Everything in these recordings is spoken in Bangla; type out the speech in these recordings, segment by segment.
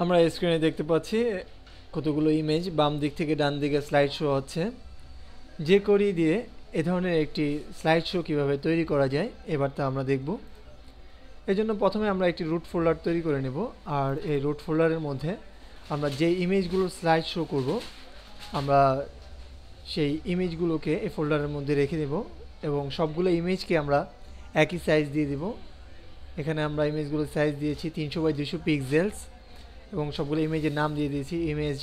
আমরা স্ক্রিনে দেখতে পাচ্ছি কতগুলো ইমেজ বাম দিক থেকে ডান দিকে স্লাইড শো হচ্ছে। যে কোরি দিয়ে এ ধরনের একটি স্লাইড শো কীভাবে তৈরি করা যায় এবার তা আমরা দেখব। এজন্য প্রথমে আমরা একটি রুট ফোল্ডার তৈরি করে নেব, আর এই রুট ফোল্ডারের মধ্যে আমরা যে ইমেজগুলোর স্লাইড শো করব আমরা সেই ইমেজগুলোকে এই ফোল্ডারের মধ্যে রেখে দেব এবং সবগুলো ইমেজকে আমরা একই সাইজ দিয়ে দেব। এখানে আমরা ইমেজগুলোর সাইজ দিয়েছি 300x200 পিক্সেলস এবং সবগুলো ইমেজের নাম দিয়ে দিয়েছি ইমেজ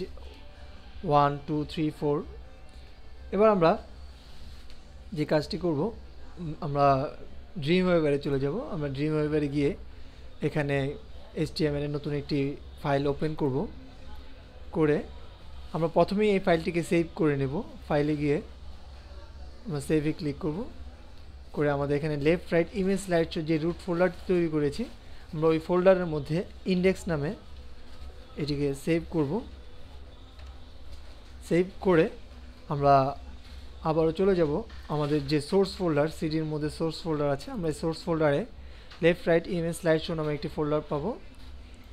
1 2 3 4। এবার আমরা যে কাজটি করব, আমরা ড্রিমওয়েভারে চলে যাব। আমরা ড্রিমওয়েভারে গিয়ে এখানে HTML এর নতুন একটি ফাইল ওপেন করব। করে আমরা প্রথমেই এই ফাইলটিকে সেভ করে নেব। ফাইলে গিয়ে আমরা সেভে ক্লিক করব। করে আমাদের এখানে left right image slide show যে রুট ফোল্ডারটি তৈরি করেছি আমরা ওই ফোল্ডারের মধ্যে ইন্ডেক্স নামে এটিকে সেভ করব। সেভ করে আমরা আবারও চলে যাব আমাদের যে সোর্স ফোল্ডার, সিডির মধ্যে সোর্স ফোল্ডার আছে। আমরা এই সোর্স ফোল্ডারে left right image slide show নামে একটি ফোল্ডার পাবো।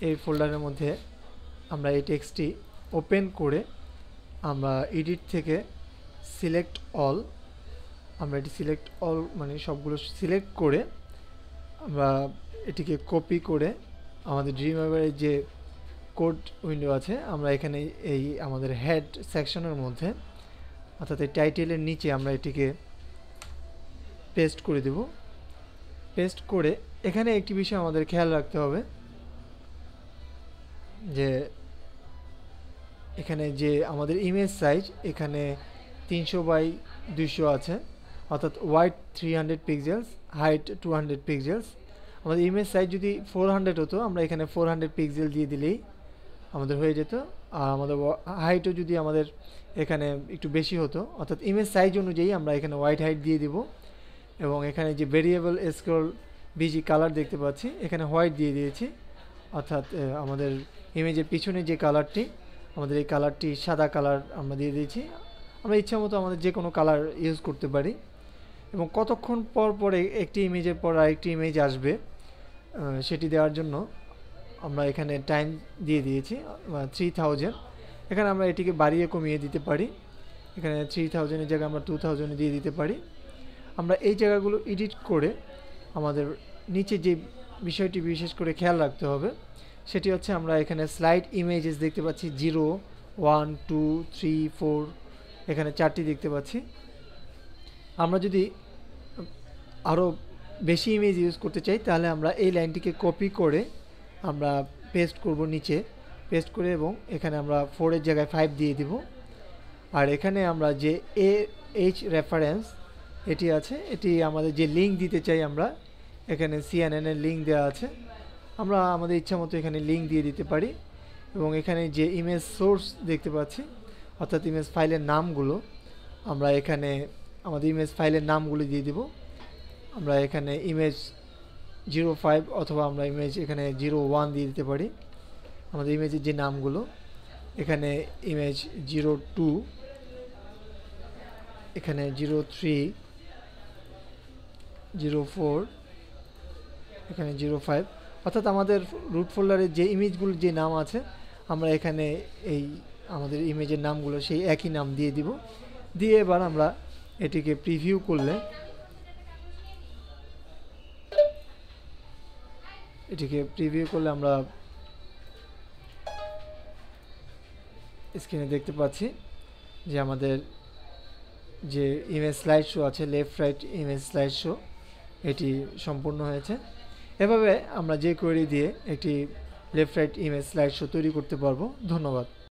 এই ফোল্ডারের মধ্যে আমরা এই টেক্সটটি ওপেন করে আমরা এডিট থেকে সিলেক্ট অল, আমরা এটি সিলেক্ট অল মানে সবগুলো সিলেক্ট করে আমরা এটিকে কপি করে আমাদের ড্রিমওয়েভারের যে কোড উইন্ডো আছে আমরা এখানে এই আমাদের হেড সেকশনের মধ্যে অর্থাৎ এই টাইটেলের নিচে আমরা এটিকে পেস্ট করে দেব। পেস্ট করে এখানে একটি বিষয় আমাদের খেয়াল রাখতে হবে যে এখানে যে আমাদের ইমেজ সাইজ এখানে 300x200 আছে, অর্থাৎ ওয়াইড 300 পিক্সেলস, হাইট 200 পিক্সেলস। আমাদের ইমেজ সাইজ যদি 400 হতো আমরা এখানে 400 পিক্সেল দিয়ে দিলেই আমাদের হয়ে যেত। আর আমাদের হাইটও যদি আমাদের এখানে একটু বেশি হতো অর্থাৎ ইমেজ সাইজ অনুযায়ী আমরা এখানে হোয়াইট হাইট দিয়ে দিব। এবং এখানে যে ভেরিয়েবল স্ক্রল বিজি কালার দেখতে পাচ্ছি এখানে হোয়াইট দিয়ে দিয়েছি, অর্থাৎ আমাদের ইমেজের পিছনে যে কালারটি আমাদের এই কালারটি সাদা কালার আমরা দিয়ে দিয়েছি। আমরা ইচ্ছা মতো আমাদের যে কোনো কালার ইউজ করতে পারি। এবং কতক্ষণ পর পরে একটি ইমেজের পর আরেকটি ইমেজ আসবে সেটি দেওয়ার জন্য আমরা এখানে টাইম দিয়ে দিয়েছি 3000। এখানে আমরা এটিকে বাড়িয়ে কমিয়ে দিতে পারি। এখানে 3000 এর জায়গায় আমরা 2000 দিয়ে দিতে পারি। আমরা এই জায়গাগুলো এডিট করে আমাদের নিচে যে বিষয়টি বিশেষ করে খেয়াল রাখতে হবে সেটি হচ্ছে আমরা এখানে স্লাইড ইমেজেস দেখতে পাচ্ছি 0 1 2 3 4, এখানে 4টি দেখতে পাচ্ছি। আমরা যদি আরও বেশি ইমেজ ইউজ করতে চাই তাহলে আমরা এই লাইনটিকে কপি করে আমরা পেস্ট করব নিচে, পেস্ট করে এবং এখানে আমরা 4 এর জায়গায় 5 দিয়ে দিব। আর এখানে আমরা যে AH রেফারেন্স এটি আছে, এটি আমাদের যে লিঙ্ক দিতে চাই আমরা এখানে CNN এর লিঙ্ক দেওয়া আছে, আমরা আমাদের ইচ্ছা মতো এখানে লিঙ্ক দিয়ে দিতে পারি। এবং এখানে যে ইমেজ সোর্স দেখতে পাচ্ছি অর্থাৎ ইমেজ ফাইলের নামগুলো আমরা এখানে আমাদের ইমেজ ফাইলের নামগুলো দিয়ে দিব। আমরা এখানে ইমেজ 05 অথবা আমরা ইমেজ এখানে 01 দিয়ে দিতে পারি আমাদের ইমেজের যে নামগুলো। এখানে ইমেজ 02, এখানে 03, 04, এখানে 05, অর্থাৎ আমাদের রুট ফোল্ডারের যে ইমেজগুলোর যে নাম আছে আমরা এখানে এই আমাদের ইমেজের নামগুলো সেই একই নাম দিয়ে দিব। দিয়ে এবার আমরা এটিকে প্রিভিউ করলে আমরা স্ক্রিনে দেখতে পাচ্ছি যে আমাদের যে ইমেজ স্লাইড শো আছে left right image slide show এটি সম্পূর্ণ হয়েছে। এভাবে আমরা যে কোয়েরি দিয়ে একটি left right image slide show তৈরি করতে পারবো। ধন্যবাদ।